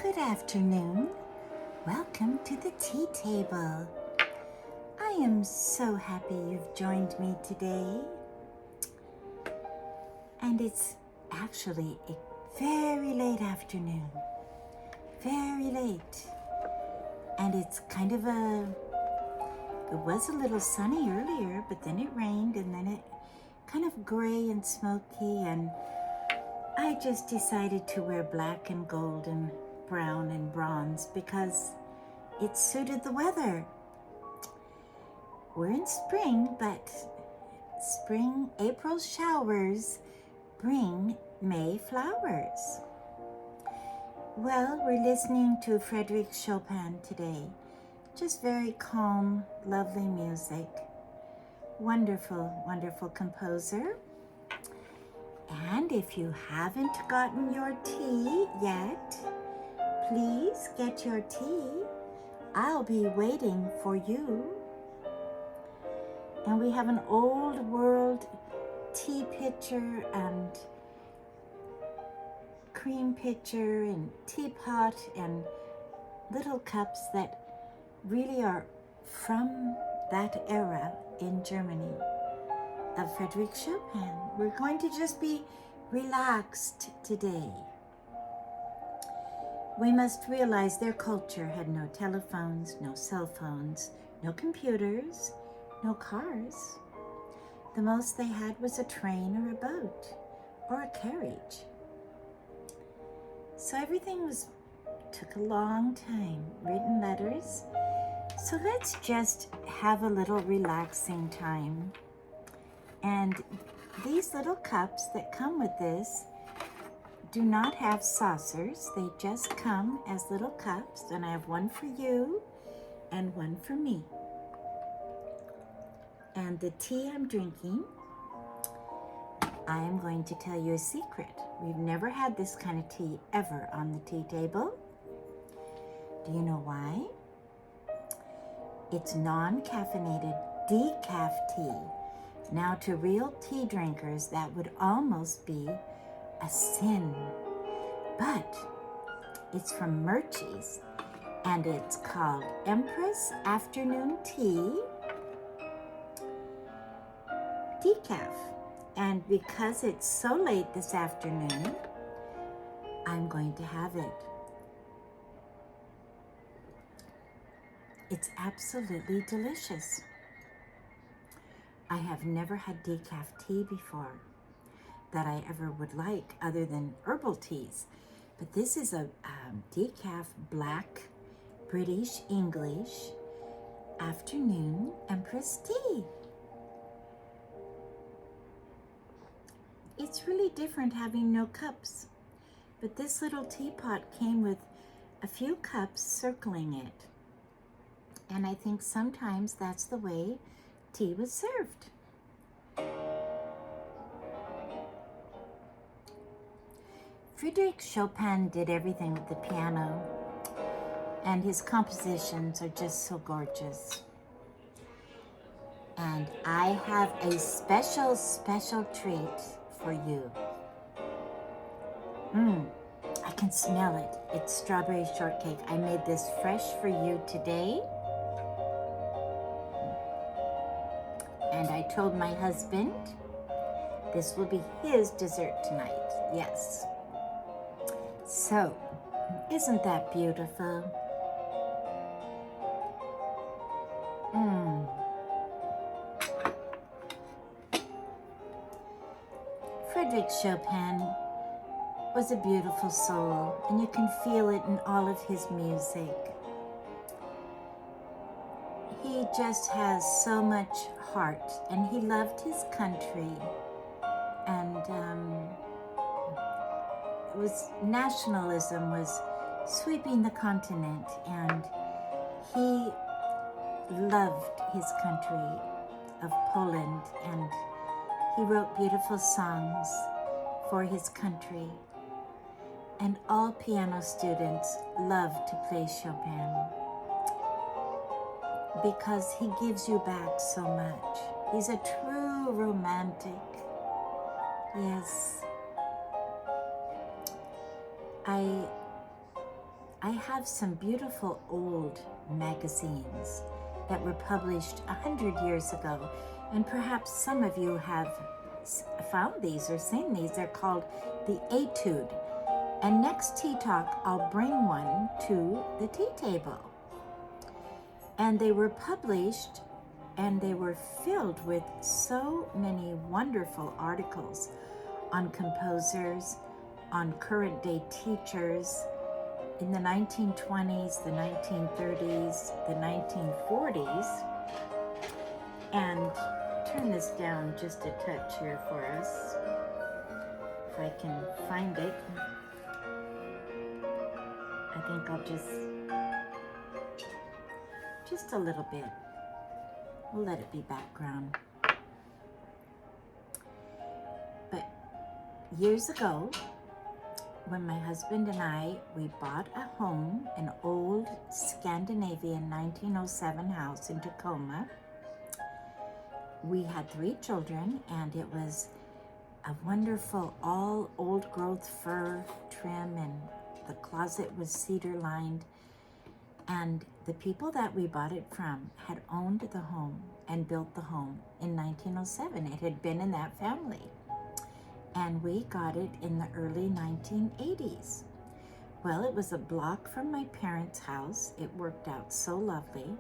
Good afternoon. Welcome to the tea table. I am so happy you've joined me today. And it's actually a very late afternoon. Very late. And it's kind of it was a little sunny earlier, but then it rained and then it kind of gray and smoky, and I just decided to wear black and gold and brown and bronze because it suited the weather. We're in spring, but April showers bring May flowers. Well, we're listening to Frédéric Chopin today. Just very calm, lovely music. Wonderful, wonderful composer. And if you haven't gotten your tea yet, please get your tea. I'll be waiting for you. And we have an old world tea pitcher and cream pitcher and teapot and little cups that really are from that era in Germany of Frédéric Chopin. We're going to just be relaxed today. We must realize their culture had no telephones, no cell phones, no computers, no cars. The most they had was a train or a boat or a carriage. So everything took a long time, written letters. So let's just have a little relaxing time. And these little cups that come with this do not have saucers. They just come as little cups. And I have one for you and one for me. And the tea I'm drinking, I am going to tell you a secret. We've never had this kind of tea ever on the tea table. Do you know why? It's non-caffeinated decaf tea. Now, to real tea drinkers, that would almost be a sin. But it's from Murchie's, and it's called Empress Afternoon Tea Decaf. And because it's so late this afternoon, I'm going to have it. It's absolutely delicious. I have never had decaf tea before that I ever would like, other than herbal teas. But this is a decaf black British English afternoon Empress tea. It's really different having no cups. But this little teapot came with a few cups circling it. And I think sometimes that's the way tea was served. Frédéric Chopin did everything with the piano, and his compositions are just so gorgeous. And I have a special, special treat for you. I can smell it. It's strawberry shortcake. I made this fresh for you today. And I told my husband this will be his dessert tonight. Yes. So, isn't that beautiful? Frédéric Chopin was a beautiful soul, and you can feel it in all of his music. He just has so much heart, and he loved his country, and nationalism was sweeping the continent, and he loved his country of Poland, and he wrote beautiful songs for his country. And all piano students love to play Chopin because he gives you back so much. He's a true romantic. Yes. I have some beautiful old magazines that were published 100 years ago, and perhaps some of you have found these or seen these. They're called the Etude. And next Tea Talk, I'll bring one to the tea table. And they were published and they were filled with so many wonderful articles on composers, on current day teachers in the 1920s, the 1930s, the 1940s. And turn this down just a touch here for us, if I can find it. I think I'll just a little bit. We'll let it be background. But years ago, when my husband and I, we bought a home, an old Scandinavian 1907 house in Tacoma. We had 3 children, and it was a wonderful all old growth fir trim, and the closet was cedar lined. And the people that we bought it from had owned the home and built the home in 1907. It had been in that family. And we got it in the early 1980s. Well, it was a block from my parents' house. It worked out so lovely.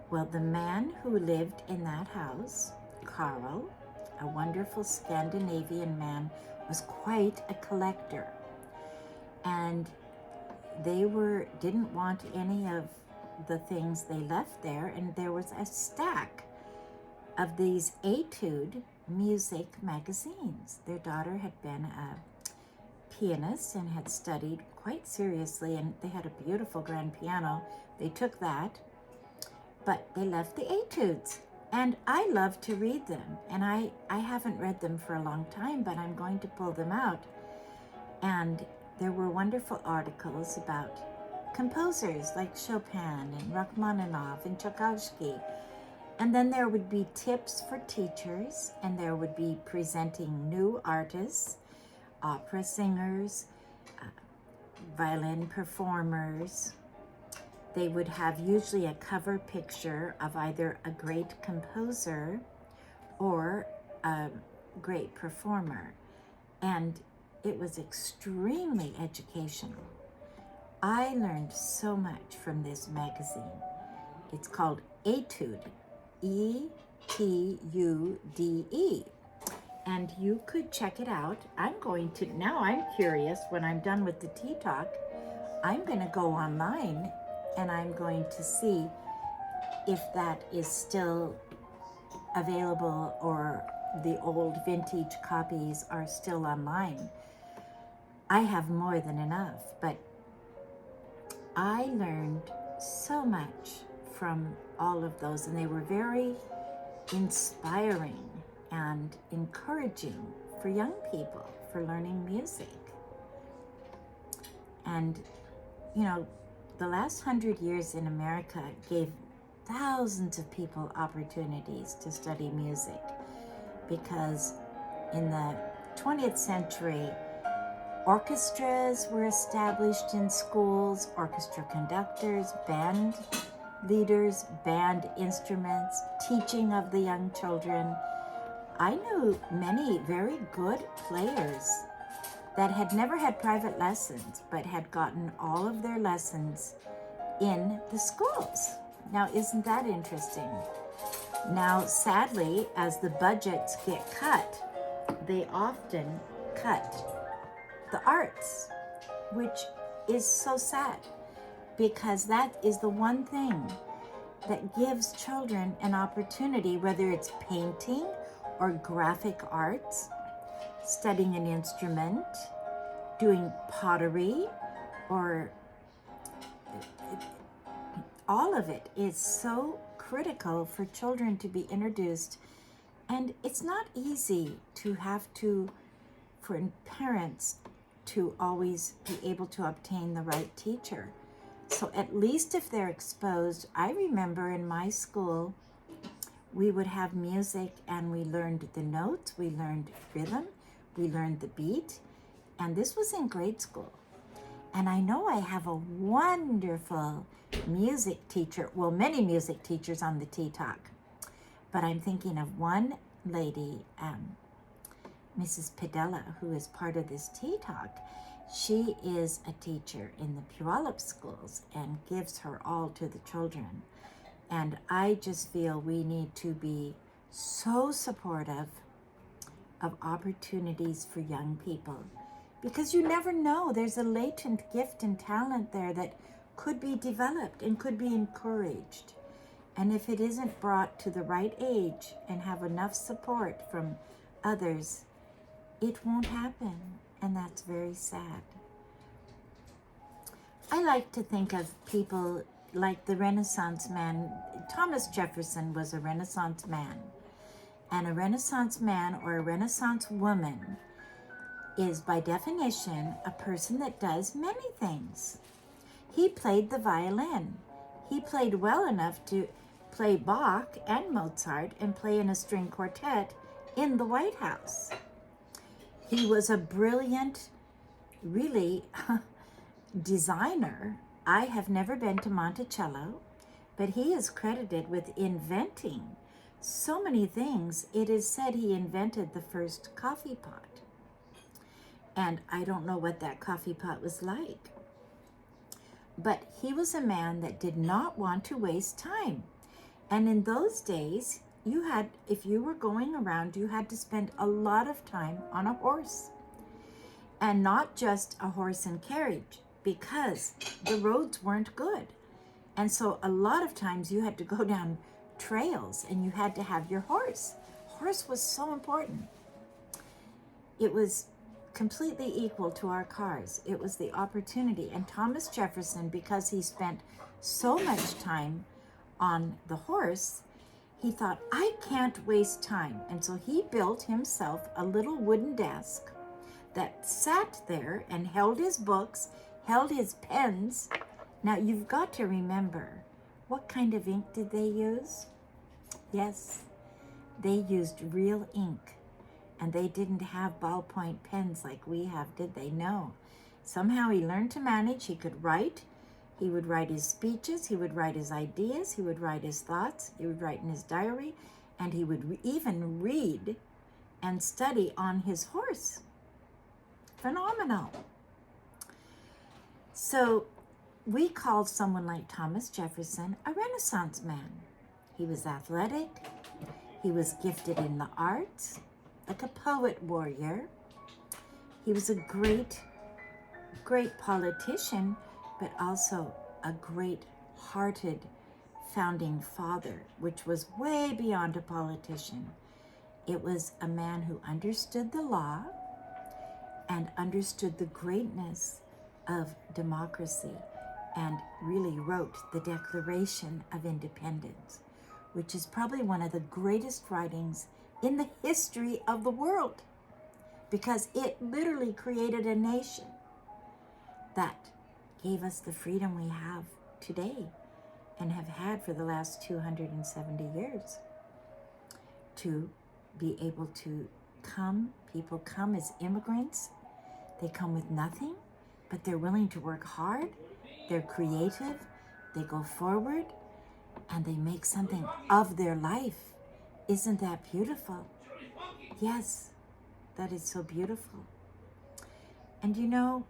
Well, the man who lived in that house, Carl, a wonderful Scandinavian man, was quite a collector. And they didn't want any of the things they left there, and there was a stack of these Etude music magazines. Their daughter had been a pianist and had studied quite seriously, and they had a beautiful grand piano. They took that, but they left the Etudes. And I love to read them, and I haven't read them for a long time, but I'm going to pull them out. And there were wonderful articles about composers like Chopin and Rachmaninoff and Tchaikovsky. And then there would be tips for teachers, and there would be presenting new artists, opera singers, violin performers. They would have usually a cover picture of either a great composer or a great performer. And it was extremely educational. I learned so much from this magazine. It's called Etude, E-T-U-D-E. And you could check it out. Now I'm curious, when I'm done with the tea talk, I'm going to go online and I'm going to see if that is still available or the old vintage copies are still online. I have more than enough, but I learned so much from all of those, and they were very inspiring and encouraging for young people for learning music. And, you know, the last 100 years in America gave thousands of people opportunities to study music, because in the 20th century, orchestras were established in schools, orchestra conductors, band leaders, band instruments, teaching of the young children. I knew many very good players that had never had private lessons, but had gotten all of their lessons in the schools. Now, isn't that interesting? Now, sadly, as the budgets get cut, they often cut the arts, which is so sad, because that is the one thing that gives children an opportunity, whether it's painting or graphic arts, studying an instrument, doing pottery, or all of it is so critical for children to be introduced. And it's not easy for parents to always be able to obtain the right teacher. So at least if they're exposed, I remember in my school, we would have music and we learned the notes, we learned rhythm, we learned the beat, and this was in grade school. And I know I have a wonderful music teacher, well, many music teachers on the Tea Talk, but I'm thinking of one lady, Mrs. Padella, who is part of this Tea Talk. She is a teacher in the Puyallup schools and gives her all to the children. And I just feel we need to be so supportive of opportunities for young people, because you never know, there's a latent gift and talent there that could be developed and could be encouraged. And if it isn't brought to the right age and have enough support from others, it won't happen, and that's very sad. I like to think of people like the Renaissance man. Thomas Jefferson was a Renaissance man. And a Renaissance man or a Renaissance woman is, by definition, a person that does many things. He played the violin. He played well enough to play Bach and Mozart and play in a string quartet in the White House. He was a brilliant, really, designer. I have never been to Monticello, but he is credited with inventing so many things. It is said he invented the first coffee pot. And I don't know what that coffee pot was like. But he was a man that did not want to waste time. And in those days, if you were going around, you had to spend a lot of time on a horse. And not just a horse and carriage, because the roads weren't good. And so a lot of times you had to go down trails and you had to have your horse. Horse was so important. It was completely equal to our cars. It was the opportunity. And Thomas Jefferson, because he spent so much time on the horse, he thought, I can't waste time. And so he built himself a little wooden desk that sat there and held his books, held his pens. Now you've got to remember, what kind of ink did they use? Yes, they used real ink. And they didn't have ballpoint pens like we have, did they? No. Somehow he learned to manage. He could write. He would write his speeches. He would write his ideas. He would write his thoughts. He would write in his diary. And he would even read and study on his horse. Phenomenal. So we call someone like Thomas Jefferson a Renaissance man. He was athletic. He was gifted in the arts, like a poet warrior. He was a great, great politician, but also a great-hearted founding father, which was way beyond a politician. It was a man who understood the law and understood the greatness of democracy and really wrote the Declaration of Independence, which is probably one of the greatest writings in the history of the world, because it literally created a nation that gave us the freedom we have today and have had for the last 270 years to be able to come. People come as immigrants. They come with nothing, but they're willing to work hard. They're creative. They go forward and they make something of their life. Isn't that beautiful? Yes, that is so beautiful. And you know,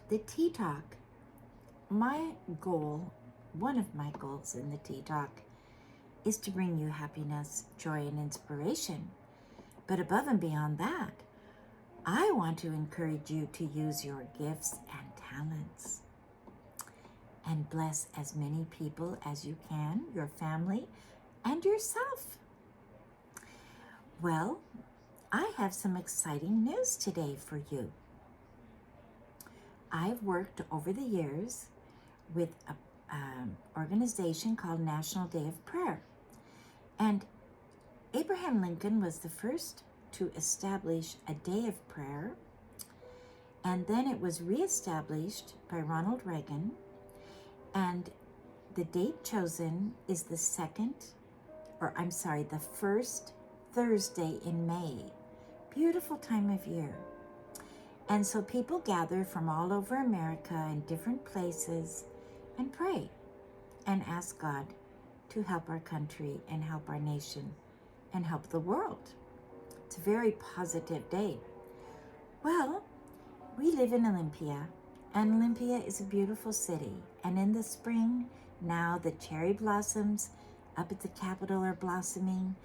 the Tea Talk, my goal, one of my goals in the Tea Talk, is to bring you happiness, joy, and inspiration. But above and beyond that, I want to encourage you to use your gifts and talents and bless as many people as you can, your family, and yourself. Well, I have some exciting news today for you. I've worked over the years with an organization called National Day of Prayer. And Abraham Lincoln was the first to establish a day of prayer. And then it was reestablished by Ronald Reagan. And the date chosen is the first Thursday in May. Beautiful time of year. And so people gather from all over America and different places and pray and ask God to help our country and help our nation and help the world. It's a very positive day. Well, we live in Olympia, and Olympia is a beautiful city. And in the spring, now the cherry blossoms up at the Capitol are blossoming.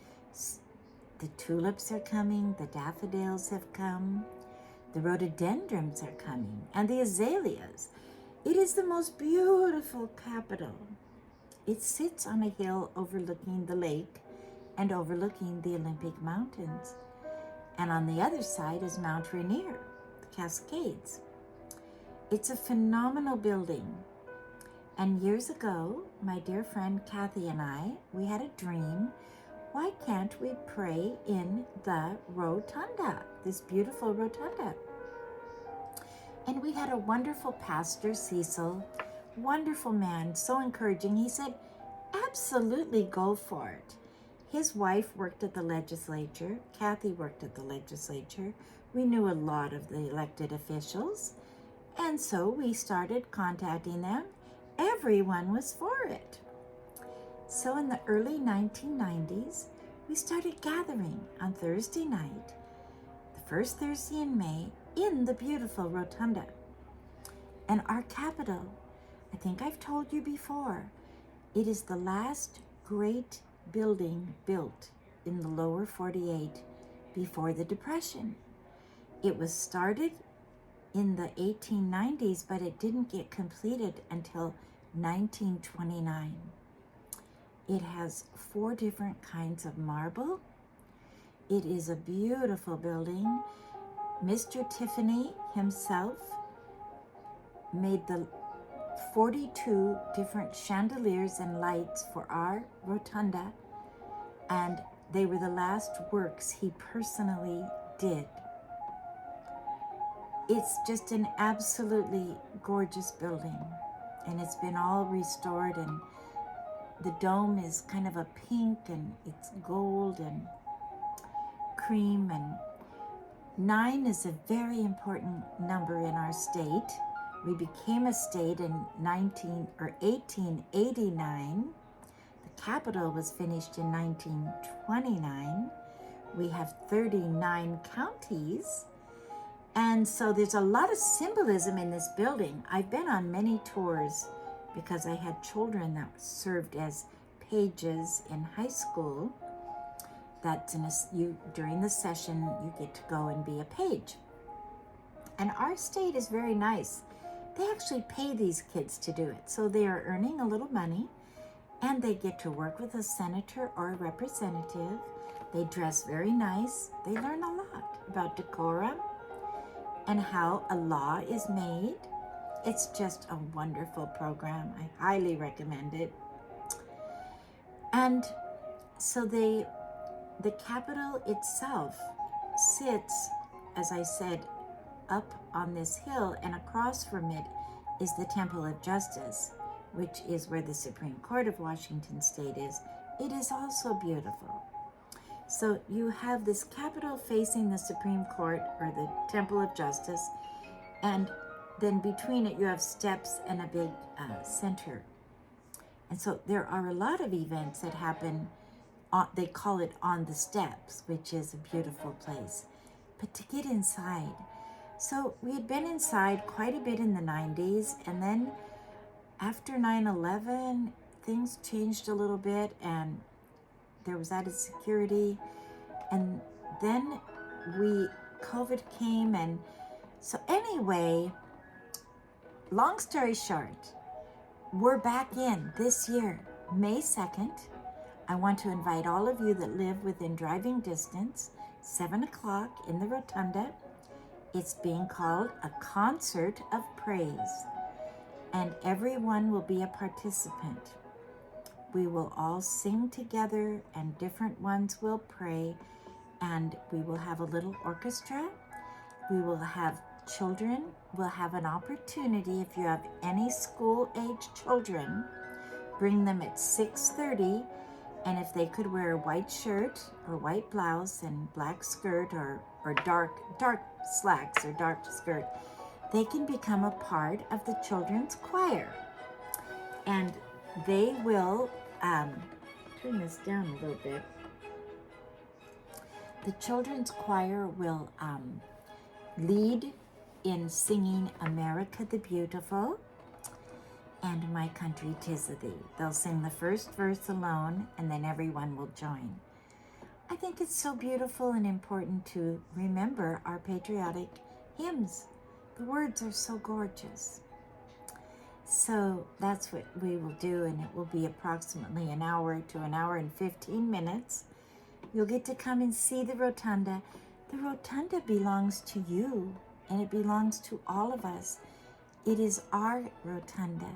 The tulips are coming, the daffodils have come, the rhododendrons are coming, and the azaleas. It is the most beautiful Capitol. It sits on a hill overlooking the lake and overlooking the Olympic Mountains. And on the other side is Mount Rainier, the Cascades. It's a phenomenal building. And years ago, my dear friend Kathy and I, we had a dream. Why can't we pray in the rotunda, this beautiful rotunda? And we had a wonderful pastor, Cecil, wonderful man, so encouraging. He said, absolutely go for it. His wife worked at the legislature. Kathy worked at the legislature. We knew a lot of the elected officials. And so we started contacting them. Everyone was for it. So in the early 1990s, we started gathering on Thursday night, the first Thursday in May, in the beautiful rotunda. And our Capitol, I think I've told you before, it is the last great building built in the lower 48 before the Depression. It was started in the 1890s, but it didn't get completed until 1929. It has 4 different kinds of marble. It is a beautiful building. Mr. Tiffany himself made the 42 different chandeliers and lights for our rotunda, and they were the last works he personally did. It's just an absolutely gorgeous building, and it's been all restored, and the dome is kind of a pink, and it's gold and cream, and 9 is a very important number in our state. We became a state in 1889. The Capitol was finished in 1929. We have 39 counties. And so there's a lot of symbolism in this building. I've been on many tours because I had children that served as pages in high school. That's during the session, you get to go and be a page. And our state is very nice. They actually pay these kids to do it. So they are earning a little money, and they get to work with a senator or a representative. They dress very nice. They learn a lot about decorum and how a law is made. It's just a wonderful program. I highly recommend it. And so the Capitol itself sits, as I said, up on this hill, and across from it is the Temple of Justice, which is where the Supreme Court of Washington State is. It is also beautiful. So you have this Capitol facing the Supreme Court, or the Temple of Justice, and then between it you have steps and a big center. And so there are a lot of events that happen, they call it on the steps, which is a beautiful place. But to get inside, so we had been inside quite a bit in the 90s, and then after 9/11, things changed a little bit, and there was added security, and then COVID came, and so anyway, long story short, we're back in this year, May 2nd. I want to invite all of you that live within driving distance, 7 o'clock in the Rotunda. It's being called a concert of praise, and everyone will be a participant. We will all sing together, and different ones will pray, and we will have a little orchestra. We will have children. We'll have an opportunity, if you have any school-age children, bring them at 6:30, and if they could wear a white shirt or white blouse and black skirt or or dark slacks or dark skirt, they can become a part of the children's choir. And they will, turn this down a little bit. The children's choir will lead in singing America the Beautiful and My Country 'Tis of Thee. They'll sing the first verse alone, and then everyone will join. I think it's so beautiful and important to remember our patriotic hymns. The words are so gorgeous. So that's what we will do, and it will be approximately an hour to an hour and 15 minutes. You'll get to come and see the rotunda. The rotunda belongs to you, and it belongs to all of us. It is our rotunda,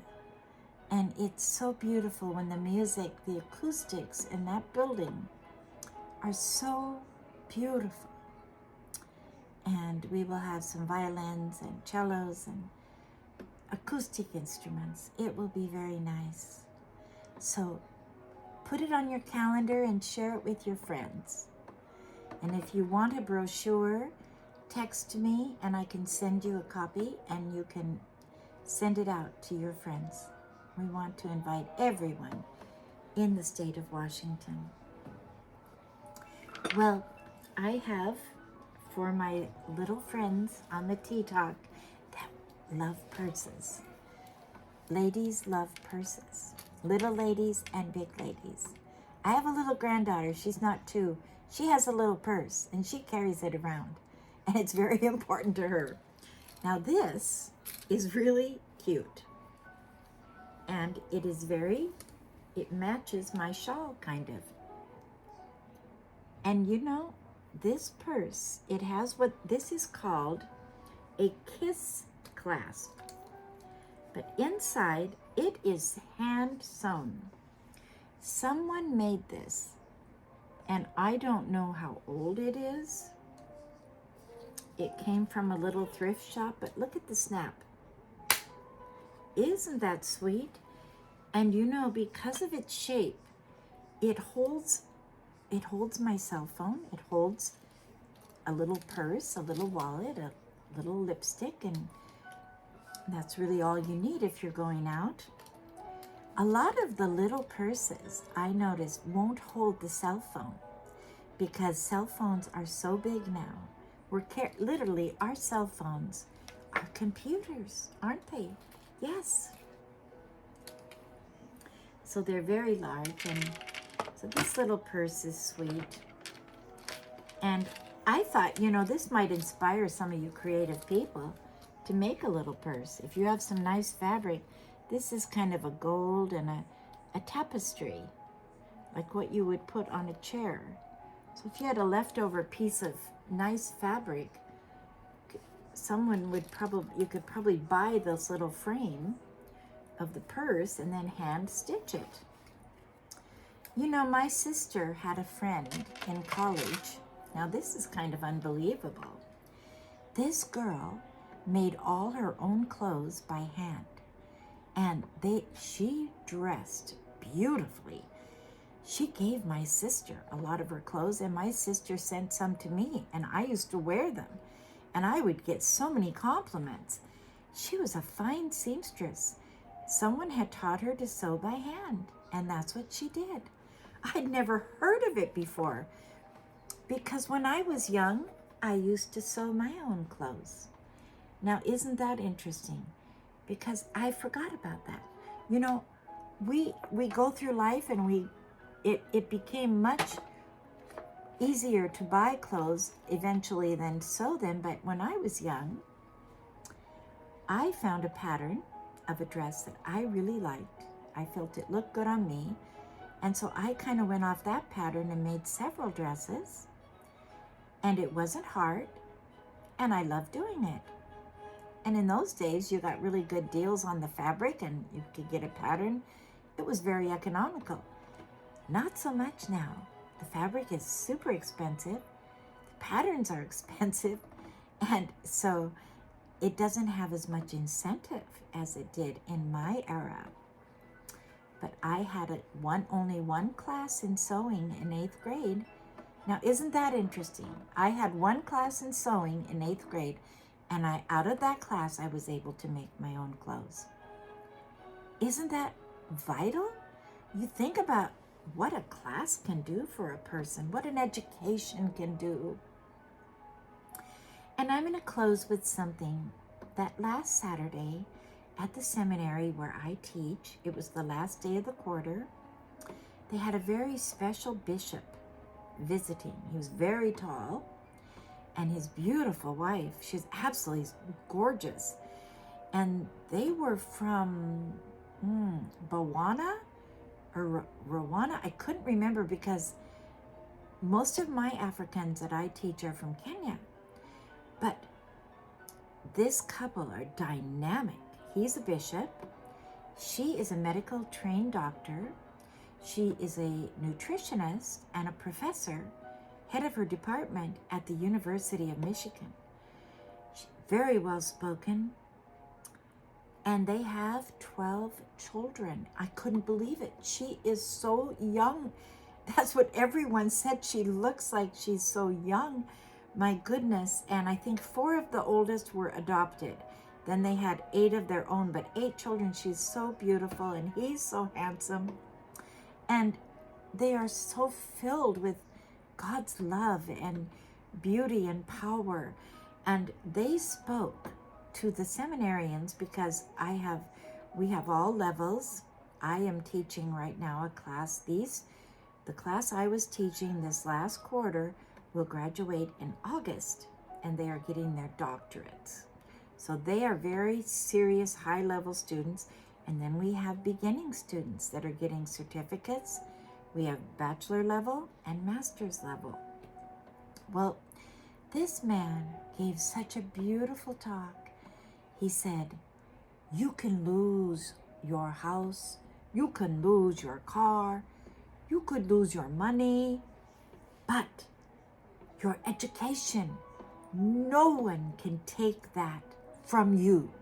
and it's so beautiful when the music, the acoustics in that building are so beautiful. And we will have some violins and cellos and acoustic instruments. It will be very nice. So put it on your calendar and share it with your friends. And if you want a brochure, text me and I can send you a copy and you can send it out to your friends. We want to invite everyone in the state of Washington. Well, I have, for my little friends on the Tea Talk that love purses. Ladies love purses. Little ladies and big ladies. I have a little granddaughter. She's not 2. She has a little purse and she carries it around. And it's very important to her. Now this is really cute. And it matches my shawl kind of. And you know, this purse, it has what this is called a kiss clasp. But inside, it is hand sewn. Someone made this, and I don't know how old it is. It came from a little thrift shop, but look at the snap. Isn't that sweet? And you know, because of its shape, it holds my cell phone. It holds a little purse, a little wallet, a little lipstick, and that's really all you need if you're going out. A lot of the little purses, I noticed, won't hold the cell phone because cell phones are so big now. Literally, our cell phones are computers, aren't they? Yes. So they're very large, and so this little purse is sweet. And I thought, you know, this might inspire some of you creative people to make a little purse. If you have some nice fabric, this is kind of a gold and a tapestry, like what you would put on a chair. So if you had a leftover piece of nice fabric, you could probably buy this little frame of the purse and then hand stitch it. You know, my sister had a friend in college. Now this is kind of unbelievable. This girl made all her own clothes by hand, and she dressed beautifully. She gave my sister a lot of her clothes, and my sister sent some to me, and I used to wear them, and I would get so many compliments. She was a fine seamstress. Someone had taught her to sew by hand, and that's what she did. I'd never heard of it before, because when I was young, I used to sew my own clothes. Now, isn't that interesting? Because I forgot about that. You know, we go through life, and it became much easier to buy clothes eventually than sew them. But when I was young, I found a pattern of a dress that I really liked. I felt it looked good on me. And so I kind of went off that pattern and made several dresses. And it wasn't hard, and I loved doing it. And in those days, you got really good deals on the fabric, and you could get a pattern. It was very economical. Not so much now. The fabric is super expensive. The patterns are expensive. And so it doesn't have as much incentive as it did in my era. But I had only one class in sewing in 8th grade, Now, isn't that interesting? I had one class in sewing in 8th grade, and out of that class, I was able to make my own clothes. Isn't that vital? You think about what a class can do for a person, what an education can do. And I'm going to close with something that last Saturday at the seminary where I teach, it was the last day of the quarter, they had a very special bishop visiting. He was very tall, and his beautiful wife, she's absolutely gorgeous. And they were from Botswana or Rwanda. I couldn't remember because most of my Africans that I teach are from Kenya. But this couple are dynamic. He's a bishop. She is a medical trained doctor. She is a nutritionist and a professor, head of her department at the University of Michigan. She's very well spoken. And they have 12 children. I couldn't believe it. She is so young. That's what everyone said. She looks like she's so young. My goodness. And I think 4 of the oldest were adopted. Then they had 8 of their own, but 8 children. She's so beautiful and he's so handsome. And they are so filled with God's love and beauty and power. And they spoke to the seminarians because we have all levels. I am teaching right now a class. The class I was teaching this last quarter will graduate in August, and they are getting their doctorates. So they are very serious, high-level students. And then we have beginning students that are getting certificates. We have bachelor level and master's level. Well, this man gave such a beautiful talk. He said, you can lose your house, you can lose your car, you could lose your money, but your education, no one can take that from you.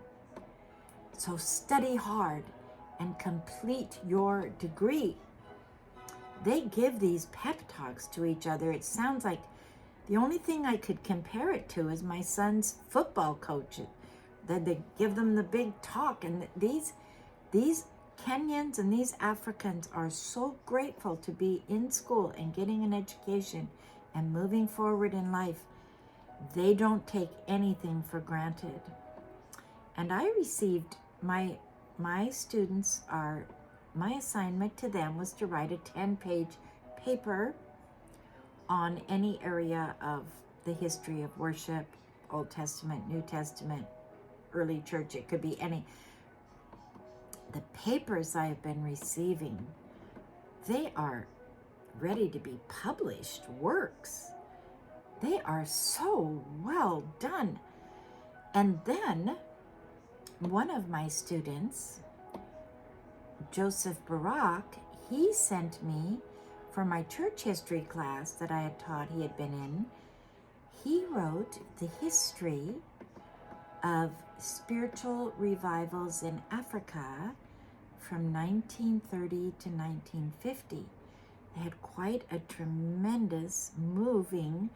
So study hard and complete your degree. They give these pep talks to each other. It sounds like the only thing I could compare it to is my son's football coach. That they give them the big talk. And these Kenyans and these Africans are so grateful to be in school and getting an education and moving forward in life. They don't take anything for granted. And I received my students my assignment to them was to write a 10-page paper on any area of the history of worship, Old Testament, New Testament, early church. It could be any. The papers I have been receiving, they are ready to be published works. They are so well done. And then one of my students, Joseph Barak, he sent me for my church history class that I had taught, he had been in. He wrote the history of spiritual revivals in Africa from 1930 to 1950. They had quite a tremendous moving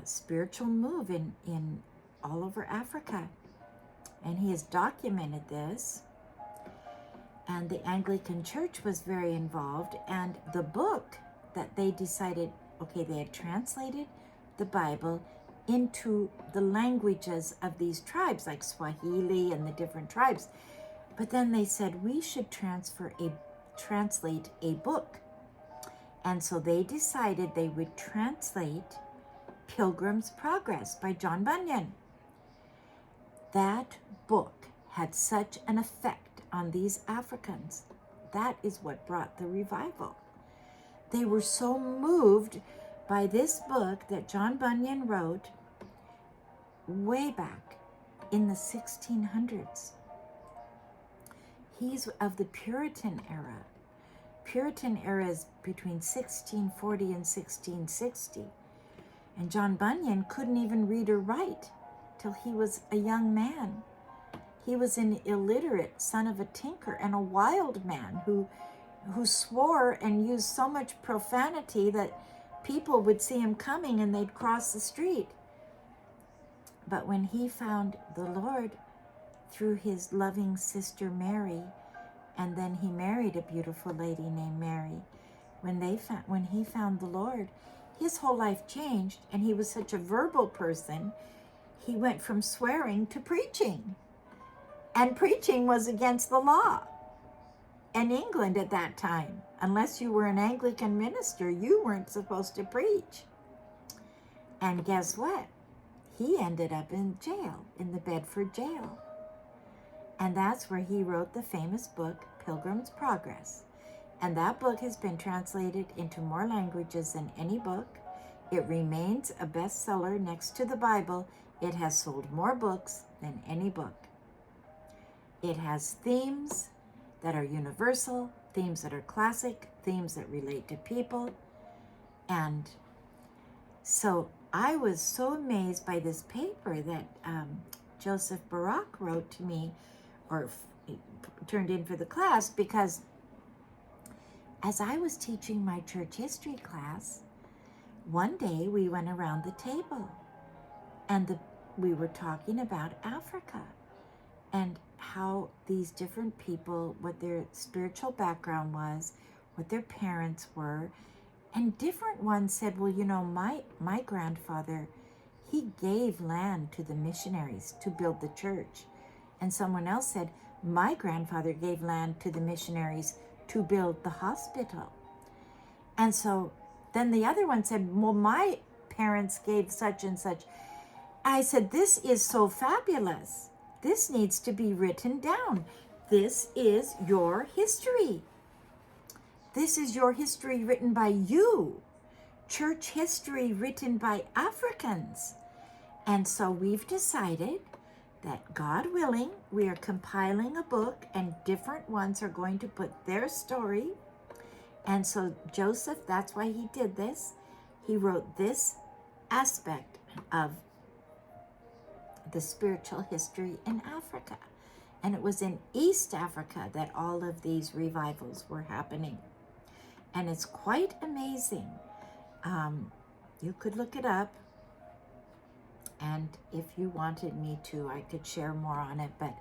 spiritual move in all over Africa. And he has documented this. And the Anglican Church was very involved. And the book that they decided, okay, they had translated the Bible into the languages of these tribes, like Swahili and the different tribes. But then they said, we should translate a book. And so they decided they would translate Pilgrim's Progress by John Bunyan. That book had such an effect on these Africans. That is what brought the revival. They were so moved by this book that John Bunyan wrote way back in the 1600s. He's of the Puritan era. Puritan era is between 1640 and 1660. And John Bunyan couldn't even read or write till he was a young man. He was an illiterate son of a tinker and a wild man who swore and used so much profanity that people would see him coming and they'd cross the street. But when he found the Lord through his loving sister Mary, and then he married a beautiful lady named Mary, when he found the Lord, his whole life changed, and he was such a verbal person, he went from swearing to preaching. And preaching was against the law in England at that time. Unless you were an Anglican minister, you weren't supposed to preach. And guess what? He ended up in jail, in the Bedford jail. And that's where he wrote the famous book, Pilgrim's Progress. And that book has been translated into more languages than any book. It remains a bestseller next to the Bible. It has sold more books than any book. It has themes that are universal, themes that are classic, themes that relate to people. And so I was so amazed by this paper that Joseph Barak wrote to me, or turned in for the class, because as I was teaching my church history class, one day we went around the table and we were talking about Africa and how these different people, what their spiritual background was, what their parents were. And different ones said, well, you know, my grandfather, he gave land to the missionaries to build the church. And someone else said, my grandfather gave land to the missionaries to build the hospital. And so then the other one said, well, my parents gave such and such. I said, this is so fabulous. This needs to be written down. This is your history. This is your history written by you. Church history written by Africans. And so we've decided that, God willing, we are compiling a book, and different ones are going to put their story. And so Joseph, that's why he did this. He wrote this aspect of the spiritual history in Africa. And it was in East Africa that all of these revivals were happening. And it's quite amazing. You could look it up. And if you wanted me to, I could share more on it, but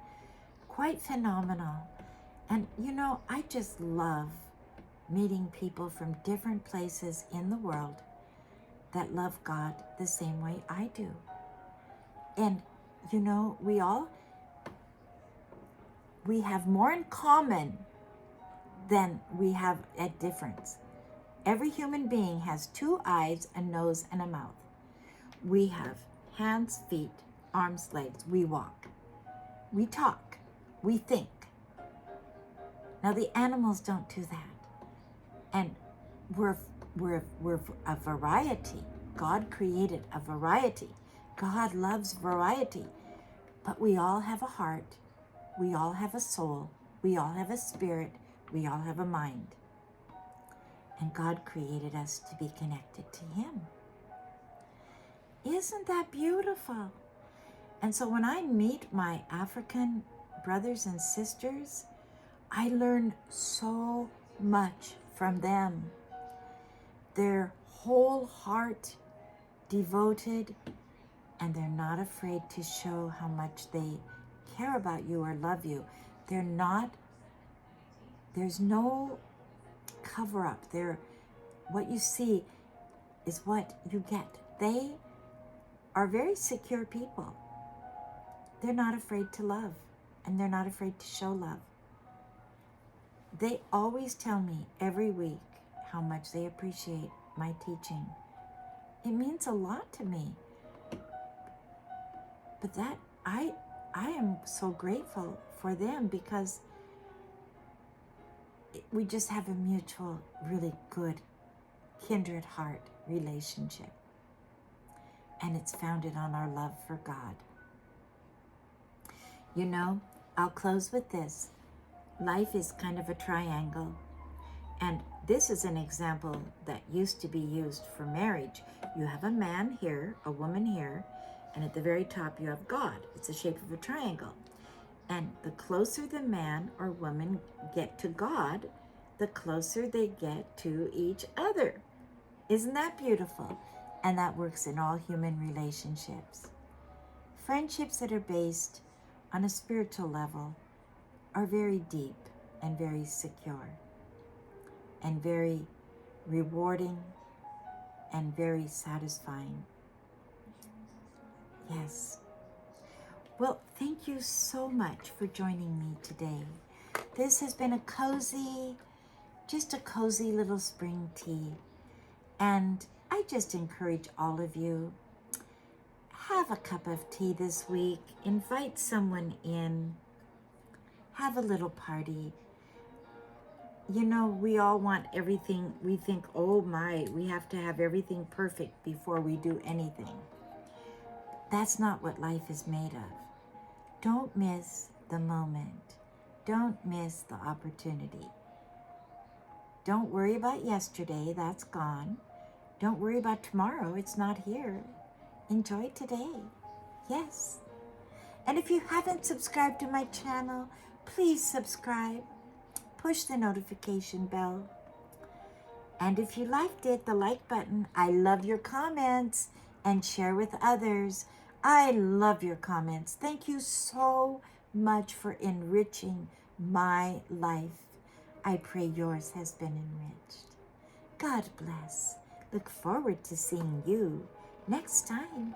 quite phenomenal. And you know, I just love meeting people from different places in the world that love God the same way I do. And you know, we have more in common than we have a difference. Every human being has 2 eyes, a nose, and a mouth. We have hands, feet, arms, legs. We walk. We talk. We think. Now the animals don't do that. And we're a variety. God created a variety. God loves variety. But we all have a heart. We all have a soul. We all have a spirit. We all have a mind. And God created us to be connected to Him. Isn't that beautiful? And so when I meet my African brothers and sisters, I learn so much from them. They're whole heart devoted, and they're not afraid to show how much they care about you or love you. There's no cover up. What you see is what you get. They are very secure people. They're not afraid to love, and they're not afraid to show love. They always tell me every week how much they appreciate my teaching. It means a lot to me. But that I am so grateful for them, because we just have a mutual, really good, kindred heart relationship. And it's founded on our love for God. You know, I'll close with this. Life is kind of a triangle. And this is an example that used to be used for marriage. You have a man here, a woman here, and at the very top you have God. It's the shape of a triangle. And the closer the man or woman get to God, the closer they get to each other. Isn't that beautiful? And that works in all human relationships. Friendships that are based on a spiritual level are very deep and very secure and very rewarding and very satisfying. Yes. Well, thank you so much for joining me today. This has been just a cozy little spring tea. And I just encourage all of you, have a cup of tea this week, invite someone in, have a little party. You know, we all want everything. We think, oh my, we have to have everything perfect before we do anything. That's not what life is made of. Don't miss the moment. Don't miss the opportunity. Don't worry about yesterday, that's gone. Don't worry about tomorrow, it's not here. Enjoy today. Yes. And if you haven't subscribed to my channel, please subscribe. Push the notification bell. And if you liked it, the like button. I love your comments and share with others. I love your comments. Thank you so much for enriching my life. I pray yours has been enriched. God bless. Look forward to seeing you next time.